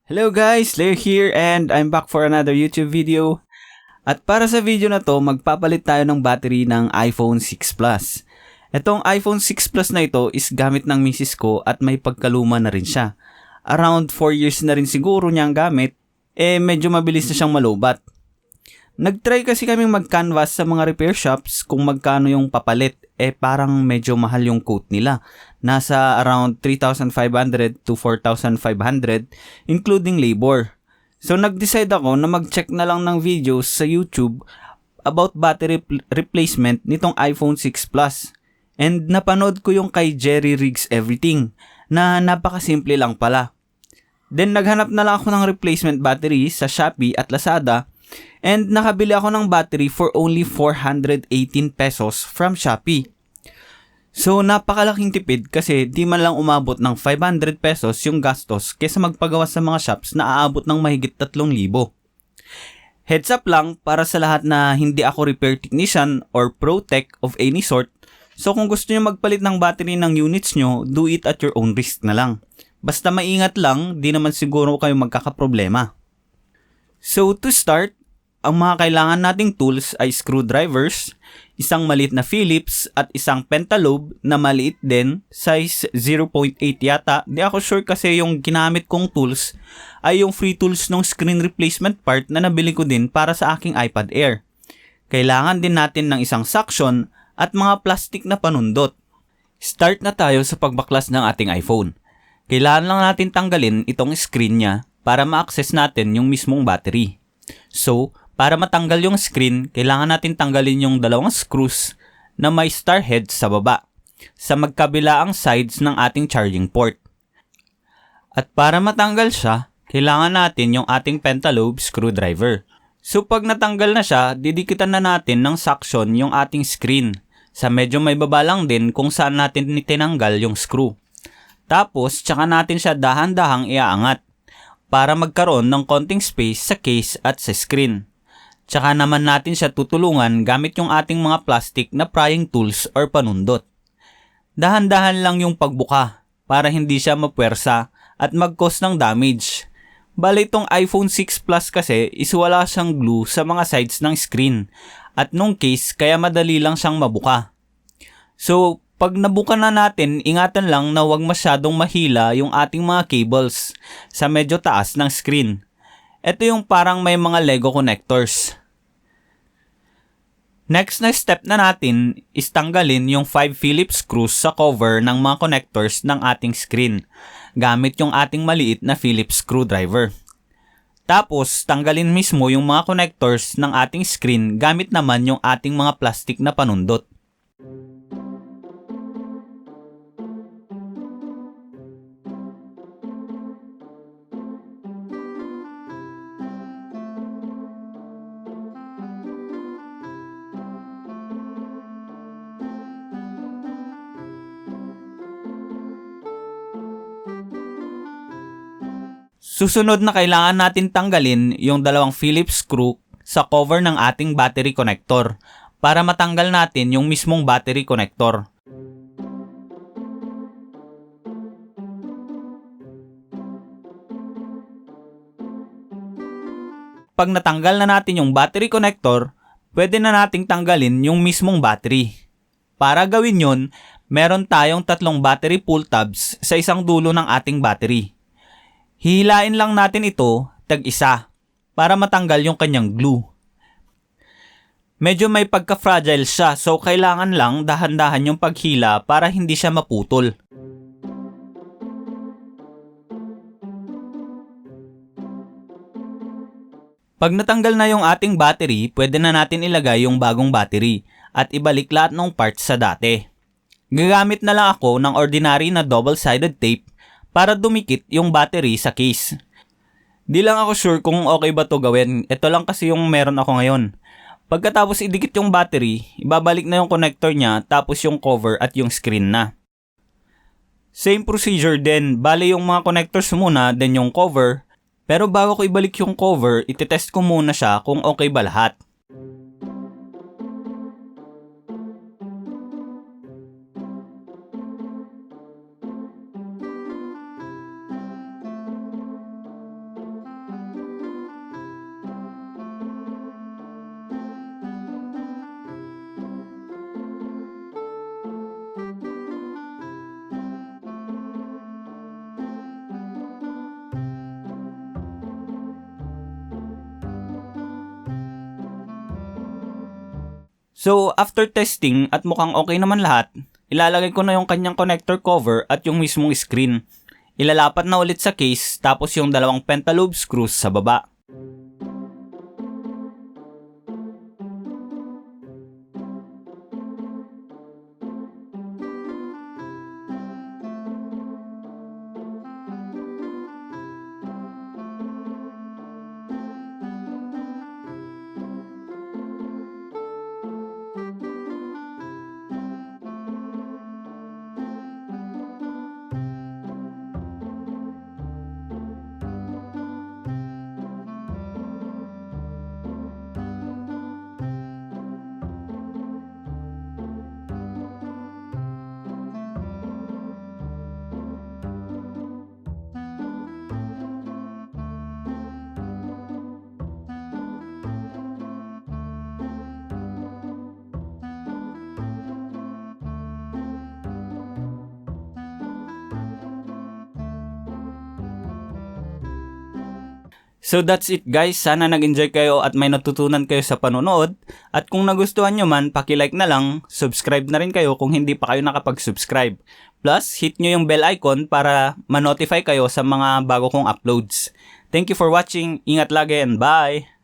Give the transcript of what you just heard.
Hello guys, Lair here and I'm back for another YouTube video. At para sa video na to, magpapalit tayo ng battery ng iPhone 6 Plus. Itong iPhone 6 Plus na ito is gamit ng misis ko at may pagkaluma na rin siya. Around 4 years na rin siguro niyang gamit, medyo mabilis na siyang malowbat. Nag-try kasi kaming mag-canvas sa mga repair shops kung magkano yung papalit, parang medyo mahal yung quote nila. Nasa around 3,500 to 4,500 including labor. So nag-decide ako na mag-check na lang ng videos sa YouTube about battery replacement nitong iPhone 6 Plus. And napanood ko yung kay Jerry Riggs Everything na napakasimple lang pala. Then naghanap na lang ako ng replacement battery sa Shopee at Lazada. And nakabili ako ng battery for only 418 pesos from Shopee. So napakalaking tipid kasi di man lang umabot ng 500 pesos yung gastos kaysa magpagawa sa mga shops na aabot ng mahigit 3,000. Heads up lang para sa lahat na hindi ako repair technician or pro tech of any sort. So kung gusto nyo magpalit ng battery ng units nyo, do it at your own risk na lang. Basta maingat lang, di naman siguro kayo magkakaproblema. So to start, ang mga kailangan nating tools ay screwdrivers, isang maliit na Phillips at isang pentalobe na maliit din, size 0.8 yata. Di ako sure kasi yung ginamit kong tools ay yung free tools ng screen replacement part na nabili ko din para sa aking iPad Air. Kailangan din natin ng isang suction at mga plastic na panundot. Start na tayo sa pagbaklas ng ating iPhone. Kailangan lang natin tanggalin itong screen niya para ma-access natin yung mismong battery. So, para matanggal yung screen, kailangan natin tanggalin yung dalawang screws na may star head sa baba, sa magkabilaang sides ng ating charging port. At para matanggal siya, kailangan natin yung ating pentalobe screwdriver. So pag natanggal na siya, didikitan na natin ng suction yung ating screen, sa medyo may baba lang din kung saan natin tinanggal yung screw. Tapos, tsaka natin siya dahan-dahang iaangat para magkaroon ng konting space sa case at sa screen. Tsaka naman natin siya tutulungan gamit yung ating mga plastic na prying tools or panundot. Dahan-dahan lang yung pagbuka para hindi siya mapuwersa at mag-cause ng damage. Bale itong iPhone 6 Plus kasi is wala siyang glue sa mga sides ng screen at nung case kaya madali lang siyang mabuka. So pag nabuka na natin, ingatan lang na huwag masyadong mahila yung ating mga cables sa medyo taas ng screen. Ito yung parang may mga Lego connectors. Next na step na natin is tanggalin yung 5 Phillips screws sa cover ng mga connectors ng ating screen gamit yung ating maliit na Phillips screwdriver. Tapos tanggalin mismo yung mga connectors ng ating screen gamit naman yung ating mga plastic na panundot. Susunod na kailangan natin tanggalin yung dalawang Phillips screw sa cover ng ating battery connector para matanggal natin yung mismong battery connector. Pag natanggal na natin yung battery connector, pwede na nating tanggalin yung mismong battery. Para gawin yon, meron tayong 3 battery pull tabs sa isang dulo ng ating battery. Hihilain lang natin ito tag-isa para matanggal yung kanyang glue. Medyo may pagka-fragile siya so kailangan lang dahan-dahan yung paghila para hindi siya maputol. Pag natanggal na yung ating battery, pwede na natin ilagay yung bagong battery at ibalik lahat ng parts sa dati. Gagamit na lang ako ng ordinary na double-sided tape para dumikit yung battery sa case. Di lang ako sure kung okay ba to gawin. Ito lang kasi yung meron ako ngayon. Pagkatapos idikit yung battery, ibabalik na yung connector niya tapos yung cover at yung screen na. Same procedure din. Bale yung mga connectors muna, then yung cover. Pero bago ko ibalik yung cover, itetest ko muna siya kung okay ba lahat. So after testing at mukhang okay naman lahat, ilalagay ko na yung kanyang connector cover at yung mismong screen. Ilalapat na ulit sa case tapos yung dalawang pentalobe screws sa baba. So that's it guys, sana nag-enjoy kayo at may natutunan kayo sa panonood. At kung nagustuhan nyo man, paki-like na lang, subscribe na rin kayo kung hindi pa kayo nakapag-subscribe. Plus, hit nyo yung bell icon para ma-notify kayo sa mga bago kong uploads. Thank you for watching, ingat lagi and bye!